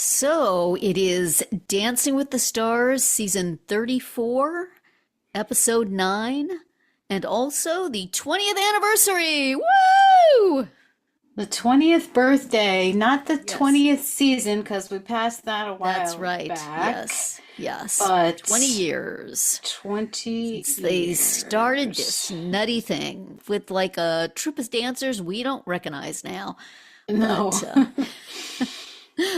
So it is Dancing with the Stars, season 34, episode 9, and also the 20th anniversary. Woo! The 20th birthday, not the Yes, 20th season, because we passed that a that's while right. back, Yes, yes. 20 but years 20 since they started this years. nutty thing with like a troupe of dancers we don't recognize now. No, But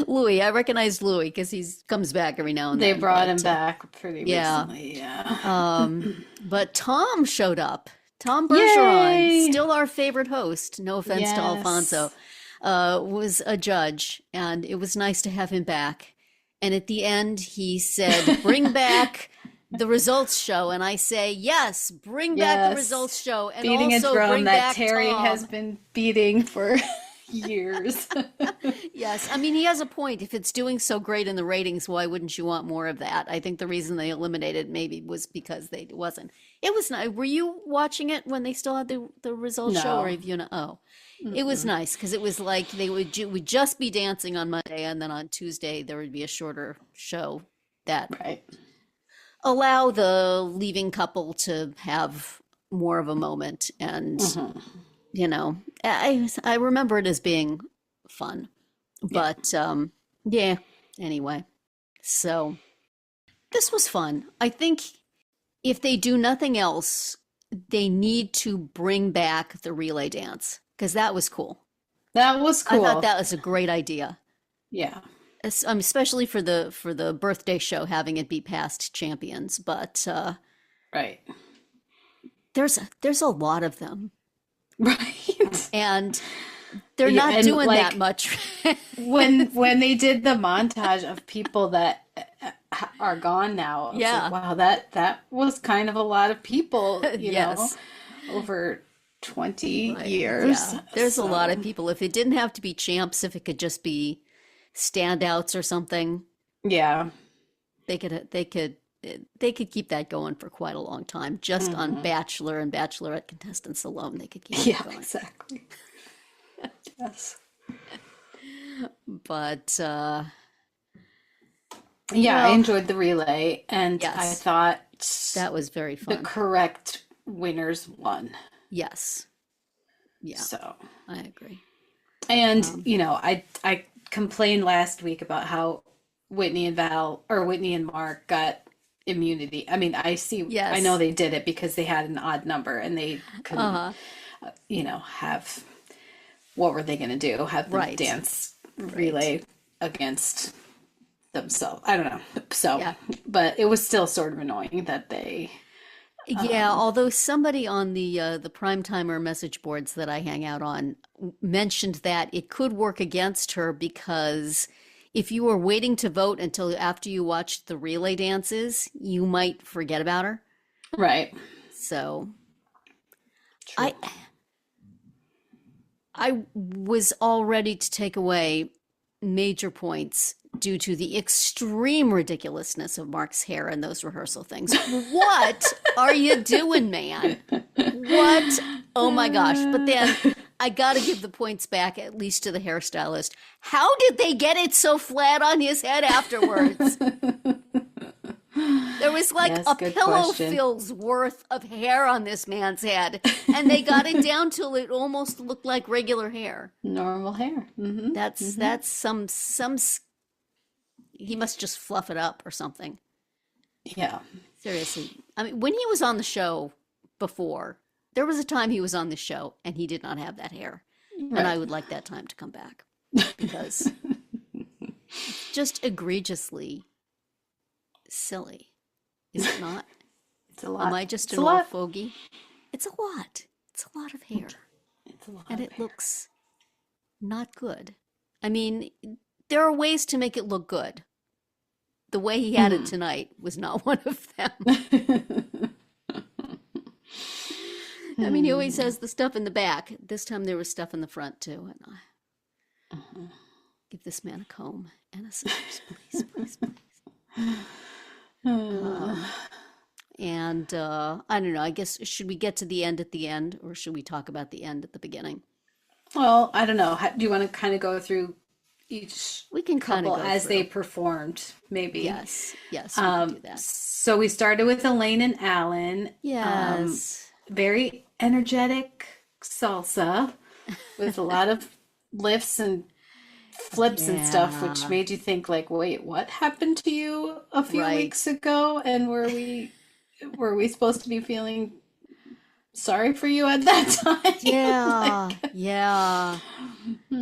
Louis, I recognized Louis because he comes back every now and they then. brought him But back pretty yeah. recently, yeah. But Tom showed up. Tom Bergeron, Yay! still our favorite host, no offense to Alfonso, Yes, was a judge, and it was nice to have him back. And at the end, he said, "Bring back the results show." And I say, "Yes, bring back the yes. results show, and Beating a also drum bring that back Terry has Tom." been beating for years. Yes, I mean, he has a point. If it's doing so great in the ratings, why wouldn't you want more of that? I think the reason they eliminated maybe was because they it wasn't. It was nice. Were you watching it when they still had the results show, or No. have you know? Oh, it was Mm-mm. nice because it was like they would just be dancing on Monday, and then on Tuesday there would be a shorter show that Right. allow the leaving couple to have more of a moment. And Hmm. I remember it as being fun. Yeah. But yeah, anyway. So this was fun. I think if they do nothing else, they need to bring back the relay dance because that was cool. That was I thought cool. that was a great idea. Yeah. Especially for the birthday show, having it be past champions. But Right. there's a lot of them, Right. and they're Yeah, not and doing that like much. when they did the montage of people that are gone now, I was like, Yeah. wow, that was kind of a lot of people, Yes. over 20 Right. years. Yeah. There's a lot of So, people. If it didn't have to be champs, if it could just be standouts or something, yeah. they could keep that going for quite a long time. Just on Hmm. Bachelor and Bachelorette contestants alone, they could keep that Yeah, going. exactly. Yes. But Yeah, I well, enjoyed the relay, and I yes, thought that was very the fun. correct winners won. Yes. Yeah, So. I agree. And, Um, I complained last week about how Whitney and Mark got immunity. I mean, I know yes. they did it because they had an odd number and they couldn't, Uh-huh. have, what were they going to do? Have them Right. dance Right. relay against themselves. I don't know. So, Yeah. but it was still sort of annoying that Yeah, um, although somebody on the prime timer message boards that I hang out on mentioned that it could work against her because if you were waiting to vote until after you watched the relay dances, you might forget about her. right. So I True. I was all ready to take away major points due to the extreme ridiculousness of Mark's hair in those rehearsal things. What are you doing, man? What? Oh my gosh. But then I got to give the points back at least to the hairstylist. How did they get it so flat on his head afterwards? There was like Yes, a good pillow question. fill's worth of hair on this man's head, and they got it down till it almost looked like regular hair. Normal hair. Hmm. Hmm. That's he must just fluff it up or something. Yeah. Seriously. I mean, when he was on the show before, there was a time he was on the show and he did not have that hair. And I Right. would like that time to come back because it's just egregiously silly. Is it not? It's a Am lot. I just It's an a old lot. fogey? It's a lot. It's a lot of hair. It's a lot And of it hair. looks not good. I mean, there are ways to make it look good. The way he had it Hmm. tonight was not one of them. I mean, he always Hmm. has the stuff in the back. This time there was stuff in the front too. And I give this man a comb and a scissors, please, please, please. Uh, Um, and I don't know. I guess should we get to the end at the end, or should we talk about the end at the beginning? well, I don't know. Do you want to kind of go through each We can kind of couple go as they through. performed, maybe. Yes, yes, we can do that. So we started with Elaine and Alan. Yes. Very energetic salsa with a lot of lifts and flips and stuff, which Yeah, made you think like, wait, what happened to you a few weeks right. ago? And were we supposed to be feeling sorry for you at that time? Yeah, Like, yeah.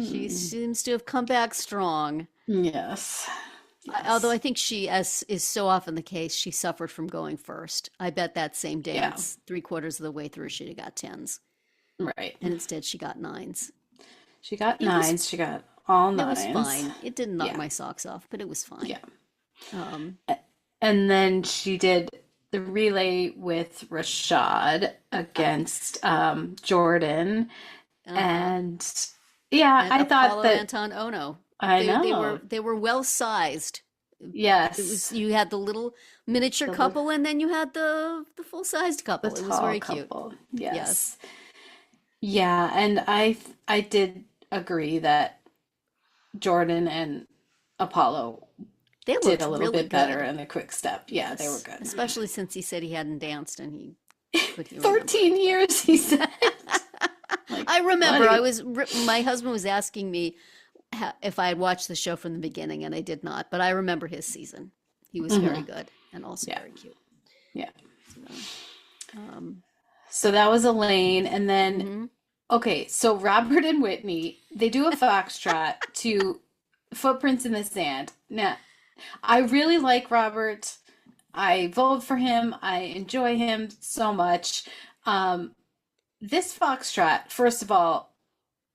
She hmm. seems to have come back strong. Yes. Although Yes. I think she, as is so often the case, she suffered from going first. I bet that same Yeah. dance, three-quarters of the way through, she'd have got tens. Right. And instead she got nines. She got It was nines. She got all it was nines. fine. It didn't knock Yeah. my socks off, but it was fine. Yeah. Um, And then she did the relay with Rashad uh, against Jordan. uh-huh. And yeah, And I thought Apollo that Anton Ono. I They know. were they were well sized. It was Yes. you had the little miniature The li- couple and then you had the full-sized the couple. It was tall very cute. couple. Yes. Yes. Yeah, and I did agree that Jordan and Apollo They did looked a little really bit better good. in the quick step. Yeah, they were Yes. good. Especially since he said he hadn't danced and could he remember 13 it? years, he said. Like, I remember buddy. my husband was asking me if I had watched the show from the beginning, and I did not, but I remember his season. He was very Hmm. good and also Yeah. very cute. Yeah. So, um, So that was Elaine. And then, mhm. okay, so Robert and Whitney, they do a foxtrot to Footprints in the Sand. Now, I really like Robert. I vote for him. I enjoy him so much. Um, this foxtrot, first of all,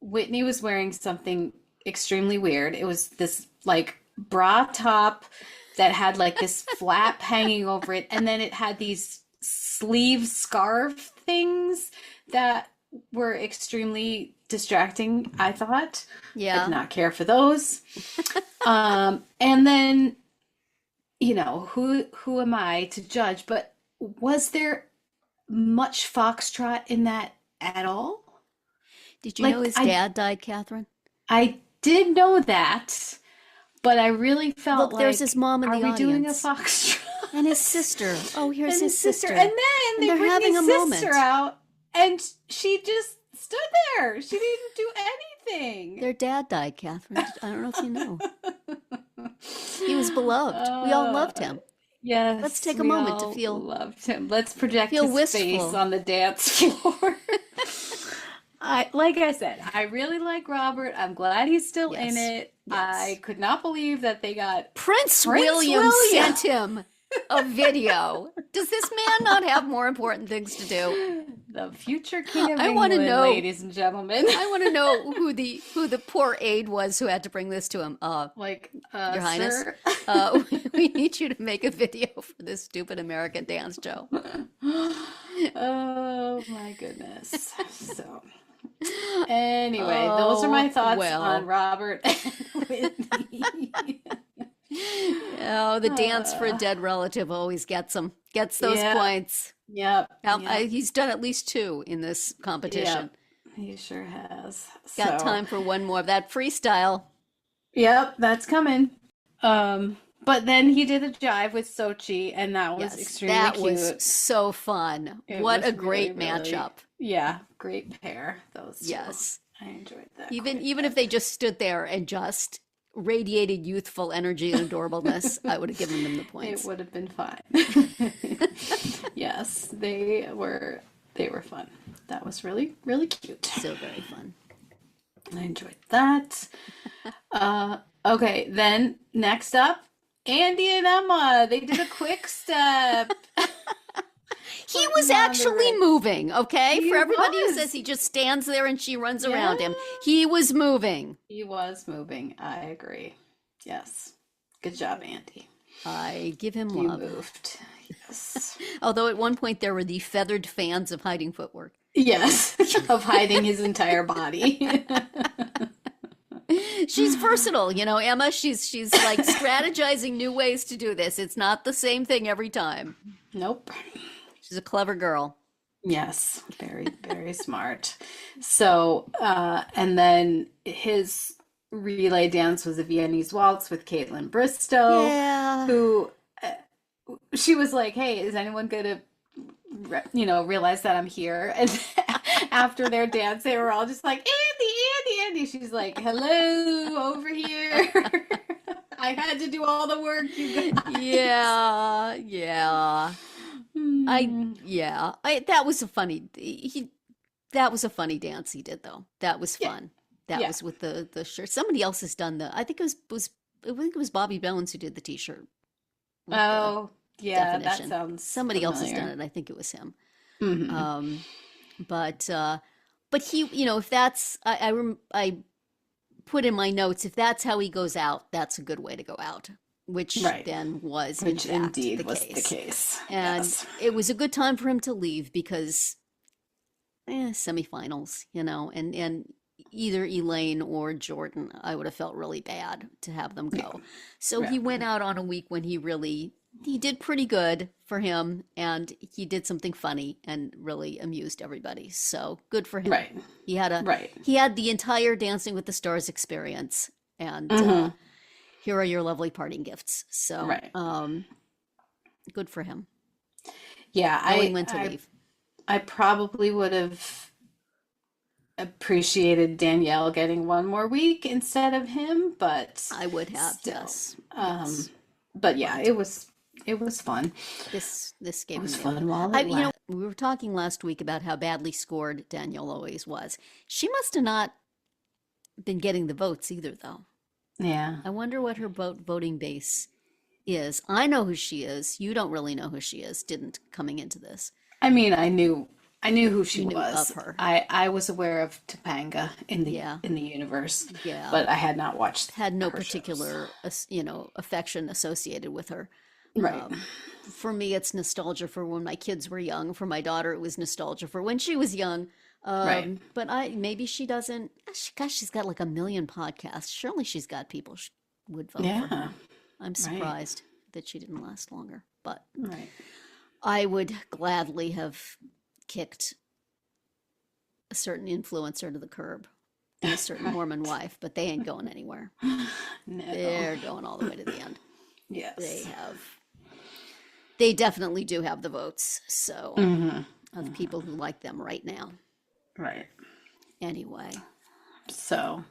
Whitney was wearing something extremely weird. It was this like bra top that had like this flap hanging over it, and then it had these sleeve scarf things that were extremely distracting, I thought. I did Yeah. not care for those. And then, who am I to judge? But was there much foxtrot in that at all? Did you know Like his dad died, Catherine? I did know that, but I really felt Look, there's his like, mom in are the we doing a audience foxtrot? and his sister. Oh, here's And his his sister. And sister. then And they they're bring having a his sister moment. out, and she just stood there. She didn't do anything. Their dad died, Catherine. I don't know if you know. He was beloved. We all Uh, loved him. Let's yes, take a we moment to all feel loved him. Let's project feel his face wistful. on the dance floor. Like I said, I really like Robert. I'm glad he's still in Yes. it. I Yes. could not believe that they got Prince Prince William William. sent him a video. Does this man not have more important things to do? The future King of I want to England, know. ladies and gentlemen. I want to know who the poor aide was who had to bring this to him. Like, Your Highness, sir. we need you to make a video for this stupid American dance show. Oh my goodness. So, anyway, those are my Oh, thoughts on well. Robert and Whitney. Oh, the dance for a Uh, dead relative always gets those yeah, points. yep, yep, He's done at least two in this competition. yep. He sure has. Got So, time for one more of that freestyle. yep, that's coming. But then he did a jive with Sochi, and that was Yes, extremely that was cute. so fun. It What a was really, great really, matchup. yeah, great pair, those two. Yes. I enjoyed that Even quite a even if bit. they just stood there and just radiated youthful energy and adorableness, I would have given them the It points. would have been fine. Yes, they were fun. That was really, really cute. So very fun. I enjoyed that. Okay, then next up, Andy and Emma. They did a quick step, He was putting on the actually red. moving, okay? He For everybody who says was. he just stands there and she runs Yeah, around him, he was moving. he was moving. I agree. Yes. Good job, Andy. I give him You love. moved. Yes. Although at one point there were the feathered fans of hiding footwork. Yes, of hiding his entire body. She's versatile, Emma. She's like strategizing new ways to do this. It's not the same thing every time. Nope. She's a clever girl. Yes, very, very smart. So, and then his relay dance was a Viennese waltz with Caitlin Bristow, Yeah. who she was like, "Hey, is anyone gonna, realize that I'm here?" And after their dance, they were all just like, "Andy, Andy, Andy." She's like, "Hello, over here." I had to do all the work, you guys. Yeah. Yeah. Hmm. That was a funny that was a funny dance he did though. That was Yeah, fun. That yeah. was with the shirt. Somebody else has done I think I think it was Bobby Bones who did the t-shirt with the Oh, yeah, that definition. sounds Somebody else has done familiar. it. I think it was him. Hmm. Um, but he, if that's I put in my notes, if that's how he goes out, that's a good way to go out, which Right. then was in Which fact indeed the was the case. case. And Yes. it was a good time for him to leave because semifinals, and either Elaine or Jordan, I would have felt really bad to have them Yeah. go. So Yeah. he went out on a week when he did pretty good for him, and he did something funny and really amused everybody. So good for him. Right. He had a Right. he had the entire Dancing with the Stars experience, and Hmm. here are your lovely parting gifts. So Right. good for him, Yeah, knowing I when to I leave. I probably would have appreciated Danielle getting one more week instead of him, but I would have, still. yes, Um, yes, but yeah, but it was fun. this It gave him was the up. fun while it We were talking last week about how badly scored Danielle always was. She must have not been getting the votes either, though. Yeah. I wonder what her voting base is. I know who she is. You don't really know who she is, didn't coming into this. I mean, I knew who she You knew of was. her. I was aware of Topanga Yeah. in the universe, Yeah. but I had not watched Had no her shows. particular, affection associated with her. Right. Um, for me, it's nostalgia for when my kids were young. For my daughter, it was nostalgia for when she was young. Right. But maybe she doesn't. Gosh, she's got like a million podcasts. Surely she's got people would vote for Yeah. her. I'm Right. surprised that she didn't last longer. But Right. I would gladly have kicked a certain influencer to the curb and a certain Mormon Right. wife, but they ain't going anywhere. No. They're going all the way to the end. They Yes. have, they definitely do have the votes. So, Hmm. of people who like them right now. Right. Anyway, So,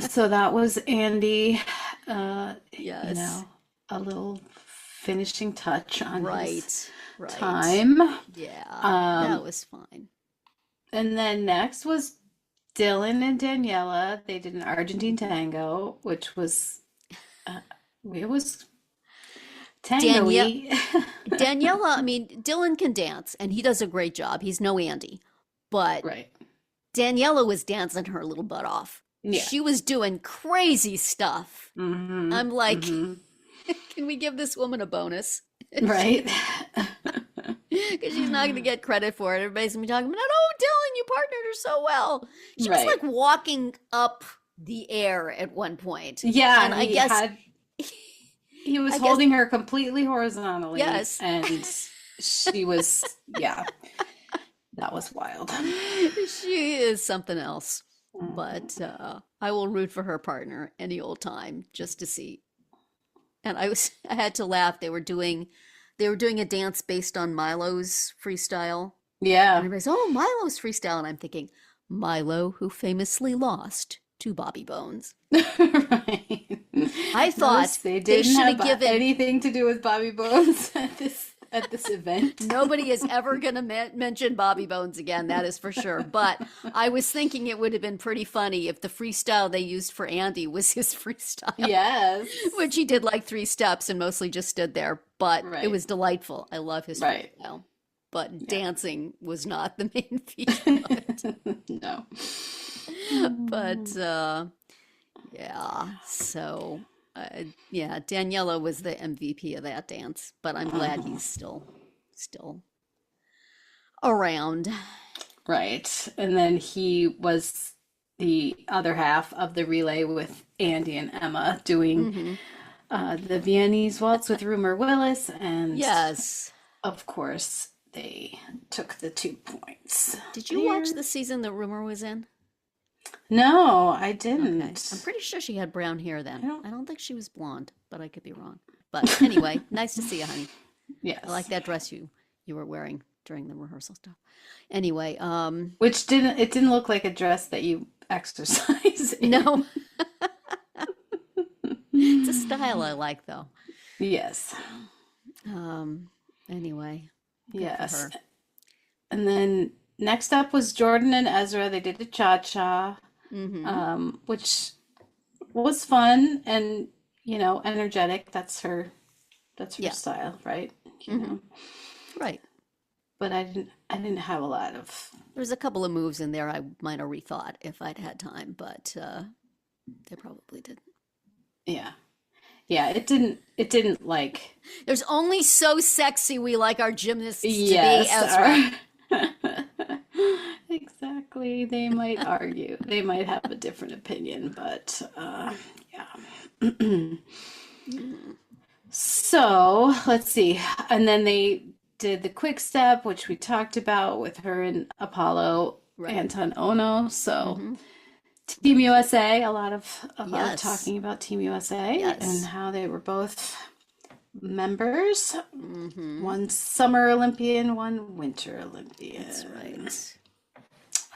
so that was Andy. You yes, know, a little finishing touch on his right, right. time. Yeah, that Um, was fine. and then next was Dylan and Daniela. They did an Argentine tango, which was it was Danielle, tango-y. Daniela, I mean, Dylan can dance and he does a great job. He's no Andy, but Right. Daniela was dancing her little butt off. Yeah. She was doing crazy stuff. Hmm. I'm like, Hmm. can we give this woman a bonus? Right. Because she's not going to get credit for it. Everybody's going to be talking about, oh, Dylan, you partnered her so well. She was Right. like walking up the air at one point. And Yeah, he was I guess, holding her completely horizontally, yes, and she was, yeah, that was wild. she is something else. Mhm. But I will root for her partner any old time just to see. And I had to laugh. They were doing a dance based on Milo's freestyle. And Yeah. everybody's, oh, Milo's freestyle. And I'm thinking, Milo, who famously lost to Bobby Bones. Right. I Notice thought they they didn't should have have given, anything to do with Bobby Bones at this event. nobody is ever going to mention Bobby Bones again, that is for sure. But I was thinking it would have been pretty funny if the freestyle they used for Andy was his freestyle, Yes. which he did like 3 steps and mostly just stood there. But it Right. was delightful. I love his Right. freestyle. But Yeah. dancing was not the main feature of it. No. But yeah, so yeah, Daniela was the MVP of that dance, but I'm glad Mhm. he's still around. Right. And then he was the other half of the relay with Andy and Emma doing Hmm. the Viennese waltz with Rumor Willis. And Yes. of course, they took the 2 points Did you watch there. the season that Rumor was in? No, I Okay. I'm didn't. pretty sure she had brown hair I then. don't. I don't think she was blonde, but I could be wrong. But anyway, nice to see you, honey. I like Yes. that dress you were wearing during the rehearsal stuff. Anyway, Which didn't, it didn't look like a dress that you exercise no, in. it's a style I like though. Yes. So, anyway, good for Yes. her. And then next up was Jordan and Ezra. They did a cha-cha, Mm-hmm. which was fun and, energetic. That's her Yeah. style, right? You Mm-hmm. know. Right. But I didn't have a lot of, There's a couple of moves in there I might have rethought if I'd had time, but they probably didn't. yeah. Yeah, it didn't like, There's only so sexy we like our gymnasts to be, yes, Ezra. exactly. They might argue. They might have a different opinion, but yeah. Mhm. So let's see. And then they did the quick step, which we talked about with her and Apollo Right. Anton Ono. So Mm-hmm. Team USA, a lot of Yes. talking about Team USA and Yes. how they were both members. Mm-hmm. One summer Olympian, one winter That's Olympian. right.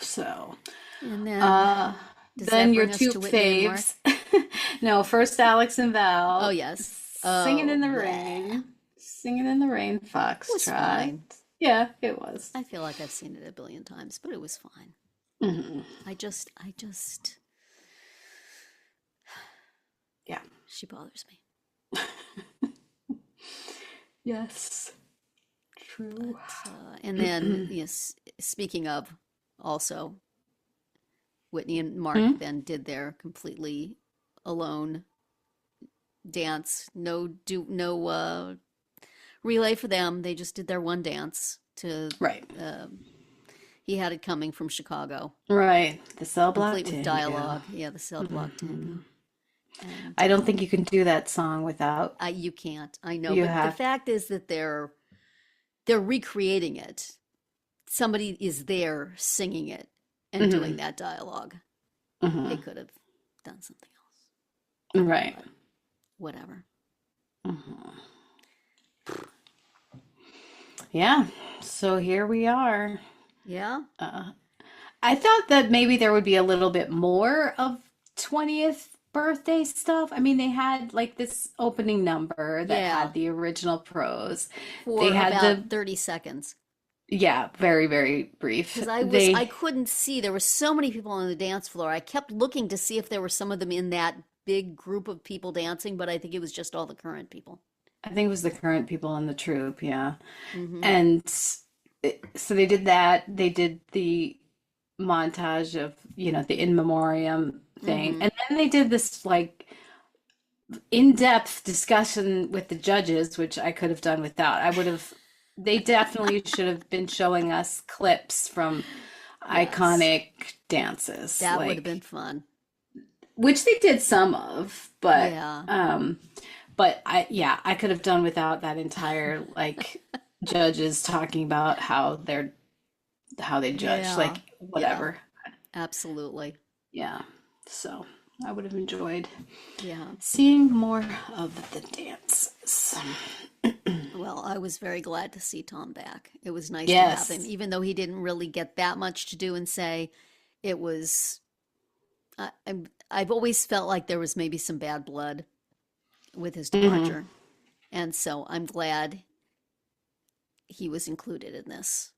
So, And then uh, does then that your bring us two to Whitney and Mark? faves. No, first Alex and Oh, Val, yes. singing in Oh, the bleh. rain, singing in the rain, It was foxtrot. fine. Yeah, it was. I feel like I've seen it a billion times, but it was fine. Hmm. I just, Yeah. she bothers me. Yes, true. And then, yes, speaking of, also, Whitney and Mark Hmm? then did their completely alone dance. No relay for them. They just did their one dance to Right. um He Had It Coming from Chicago, Right. The cell block complete with tango. dialogue. Yeah, the cell block Hmm. tango. And I don't think you can do that song without, you can't. I know, you but the have. fact is that they're recreating it. Somebody is there singing it and doing Hmm. that dialogue. They Hmm. could have done something else, Right. but whatever. Hmm. Yeah. So here we are. Yeah. Uh, I thought that maybe there would be a little bit more of 20th birthday stuff. I mean, they had like this opening number that Yeah. had the original prose. They For had about the, 30 seconds. yeah, very, very brief. Because I They, couldn't see. There were so many people on the dance floor. I kept looking to see if there were some of them in that big group of people dancing, but I think it was just all the current people. I think it was the current people in the troupe, yeah. Hmm. And so they did that. They did the montage of, the in memoriam thing. Hmm. And then they did this like in-depth discussion with the judges, which I could have done without. They definitely should have been showing us clips from Yes. iconic dances, That would have been like, fun. which they did some of, Yeah. but yeah, I could have done without that entire like judges talking about how they judge, Yeah. like Yeah. whatever. Absolutely. Yeah. So I would have enjoyed Yeah. seeing more of the dances. Well, I was very glad to see Tom back. It was nice to have him, Yes. even though he didn't really get that much to do and say. It was, I've always felt like there was maybe some bad blood with his Hmm. departure. And so I'm glad he was included in this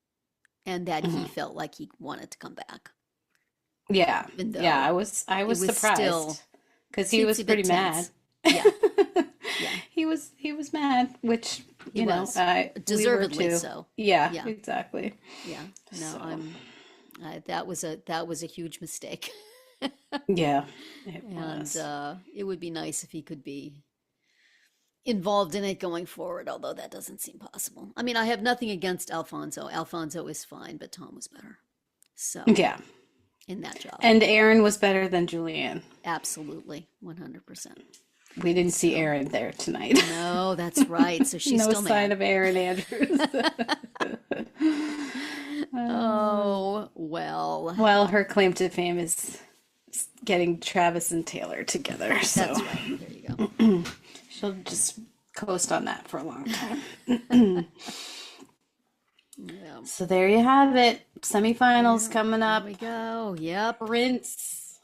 and that he Hmm. felt like he wanted to come back, Yeah. even Yeah, though I it was was surprised still because he was teensy bit pretty mad. tense. Yeah. Yeah. He was mad, which, He was we were deservedly too. so. Yeah, Yeah. exactly. Yeah. No, So, that was a huge mistake. yeah, it And was. it would be nice if he could be involved in it going forward, although that doesn't seem possible. I mean, I have nothing against Alfonso. Alfonso is fine, but Tom was better. So, Yeah. in that job, And Aaron was better than Julianne. absolutely, 100%. We didn't see So, Aaron there tonight. no, that's right. So she's No still sign mad. of Aaron Andrews. Uh, Oh, well. well, her claim to fame is getting Travis and Taylor together. So That's right. There you go. she'll just coast on that for a long time. Yeah. So there you have it. Semifinals coming There up. we go. Yep. Prince.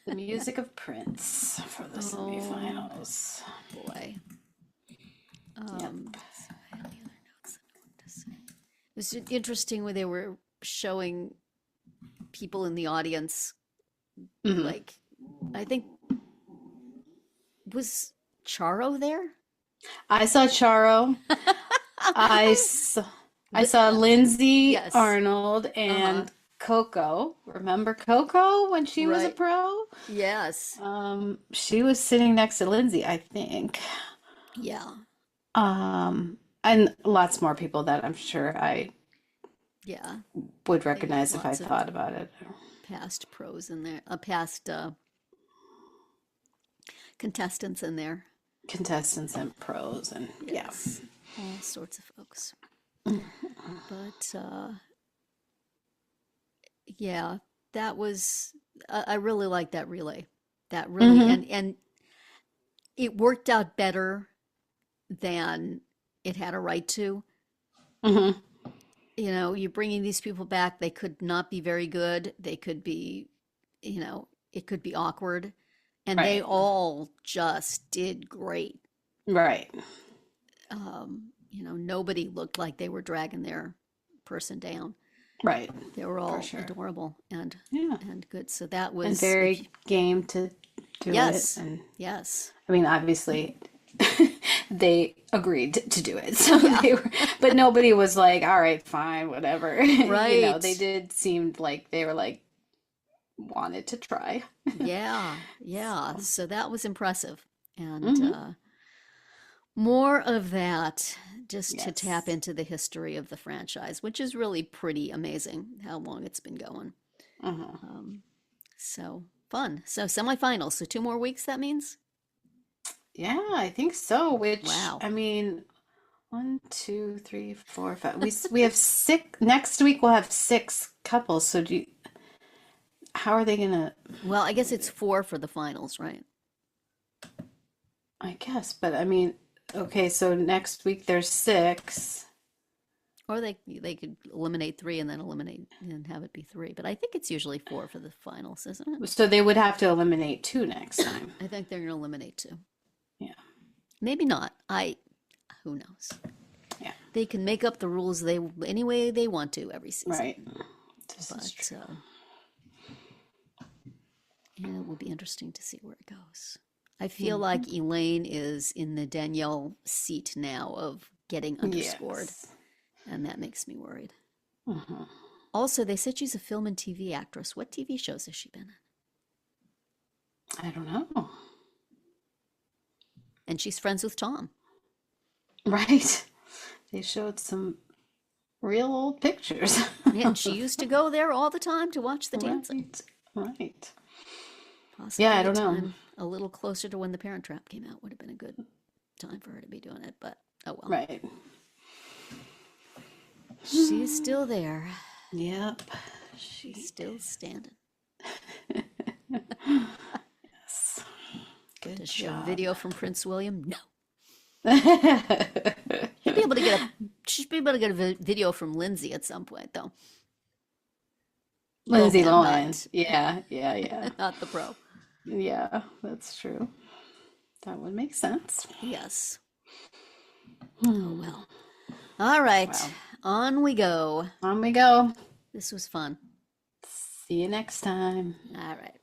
The music of Prince for the Oh semifinals. boy. Yep. So I had any other notes I wanted to say? It was interesting when they were showing people in the audience, Mhm. like, I think, was Charo there? I saw Charo. I saw, I Li- saw Lindsay yes. Arnold Uh-huh. and Coco. Remember Coco when she was a Right. pro? Yes. She was sitting next to Lindsay, I think. Yeah. And lots more people that I'm sure I Yeah. would They had recognize if I lots of thought about it. past pros in there, past contestants in there. Contestants and pros, and yeah. Yes. All sorts of folks. But yeah, that was I really like that relay. That really Hmm. and it worked out better than it had a right to. Hmm. You know, you're bringing these people back, they could not be very good. They could be, it could be awkward, and they Right. all just did great. Right. Nobody looked like they were dragging their person down. Right. They were For all sure. adorable Yeah. and good. So that And was if very game to do it. yes, And yes, I mean, obviously, they agreed to do it. So yeah, they were, but nobody was like, all right, fine, whatever. They right, did seem like they were like, wanted to try. yeah, yeah. So, So that was impressive, and hmm. more of that just to tap Yes. into the history of the franchise, which is really pretty amazing how long it's been going. Hmm. Um, so fun. So semifinals. So 2 more weeks. That means Yeah, I think so. Which, wow. I mean, 1, 2, 3, 4, 5. We have six. Next week we'll have six couples. So how are they gonna? Well, I guess it's four for the finals, right? I guess, but I mean, okay. So next week there's six. Or they could eliminate three and then eliminate and have it be three. But I think it's usually four for the finals, isn't it? So they would have to eliminate two next time. I think they're going to eliminate two. Yeah. Maybe not. Who knows? Yeah. They can make up the rules they any way they want to every season. Right. This is But true. yeah, it will be interesting to see where it goes. I feel Hmm. like Elaine is in the Danielle seat now of getting underscored, Yes. and that makes me worried. Hmm. Also, they said she's a film and TV actress. What TV shows has she been in? I don't know. And she's friends with Tom. Right. They showed some real old pictures. Yeah, and she used to go there all the time to watch the dancing. Right. Right. Yeah, Possibly I a don't know. time a little closer to when The Parent Trap came out would have been a good time for her to be doing it, but oh well. Right. She's still there. Yep. She's still standing. Yes. Good Does she have a job. video from Prince William? No. Lindsay She'd be able to get a video from Lindsay at some point, though. Lohan, Lohan. not Yeah, yeah, yeah. not the pro. Yeah, that's true. That would make sense. Yes. Oh Hmm. well. All right. Well, On we go. on we go. This was fun. See you next time. All right.